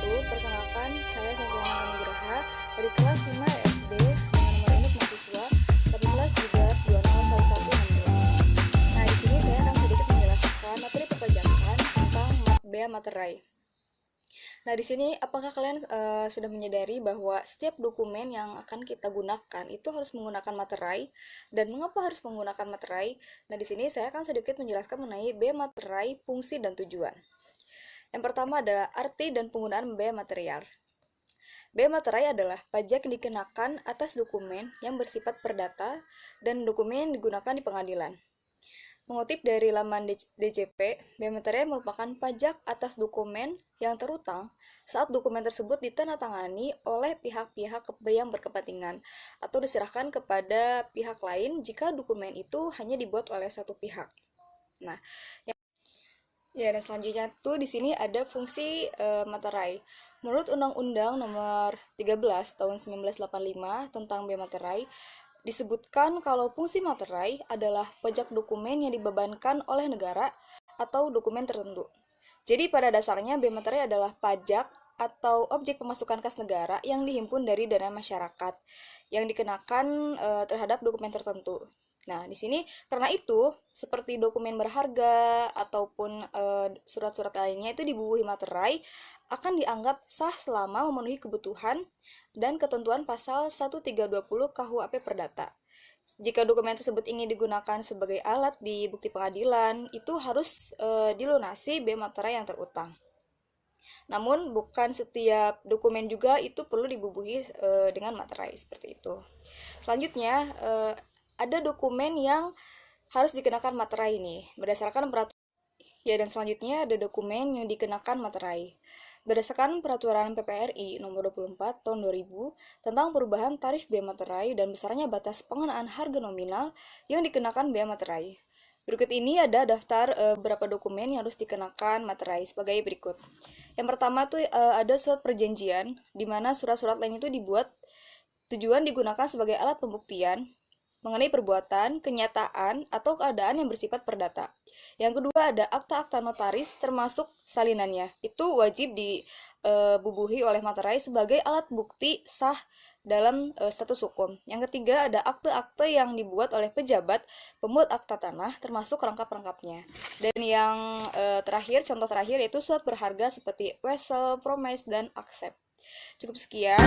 wabarakatuh. Perkenalkan, saya Sofiyana Nugraha dari kelas 5 SD dengan nomor induk mahasiswa 1817201162. Nah, di sini saya akan sedikit menjelaskan materi perpajakan tentang bea materai. Nah, di sini apakah kalian sudah menyadari bahwa setiap dokumen yang akan kita gunakan itu harus menggunakan materai, dan mengapa harus menggunakan materai? Nah, di sini saya akan sedikit menjelaskan mengenai bea materai, fungsi dan tujuan. Yang pertama adalah arti dan penggunaan bea material. Bea materai adalah pajak yang dikenakan atas dokumen yang bersifat perdata dan dokumen yang digunakan di pengadilan. Mengutip dari laman DJP, bea materai merupakan pajak atas dokumen yang terutang saat dokumen tersebut ditandatangani oleh pihak-pihak yang berkepentingan atau diserahkan kepada pihak lain jika dokumen itu hanya dibuat oleh satu pihak. Nah, ya, dan selanjutnya tuh di sini ada fungsi materai. Menurut Undang-Undang Nomor 13 Tahun 1985 tentang bea materai, disebutkan kalau fungsi materai adalah pajak dokumen yang dibebankan oleh negara atau dokumen tertentu. Jadi pada dasarnya bea materai adalah pajak atau objek pemasukan kas negara yang dihimpun dari dana masyarakat yang dikenakan terhadap dokumen tertentu. Nah, di sini karena itu seperti dokumen berharga ataupun surat-surat lainnya itu dibubuhi materai akan dianggap sah selama memenuhi kebutuhan dan ketentuan pasal 1320 KUHP Perdata. Jika dokumen tersebut ingin digunakan sebagai alat di bukti pengadilan, itu harus dilunasi bea materai yang terutang. Namun bukan setiap dokumen juga itu perlu dibubuhi dengan materai seperti itu. Selanjutnya ada dokumen yang harus dikenakan materai ini berdasarkan peraturan. Ya, dan selanjutnya ada dokumen yang dikenakan materai. Berdasarkan peraturan PPRI nomor 24 tahun 2000 tentang perubahan tarif bea materai dan besarnya batas pengenaan harga nominal yang dikenakan bea materai. Berikut ini ada daftar beberapa dokumen yang harus dikenakan materai sebagai berikut. Yang pertama tuh ada surat perjanjian, di mana surat-surat lain itu dibuat tujuan digunakan sebagai alat pembuktian mengenai perbuatan, kenyataan, atau keadaan yang bersifat perdata. Yang kedua ada akta-akta notaris termasuk salinannya. Itu wajib dibubuhi oleh materai sebagai alat bukti sah dalam status hukum. Yang ketiga ada akte-akte yang dibuat oleh pejabat pembuat akta tanah termasuk rangkap-rangkapnya. Dan yang terakhir, contoh terakhir yaitu surat berharga seperti wesel, promise, dan accept. Cukup sekian.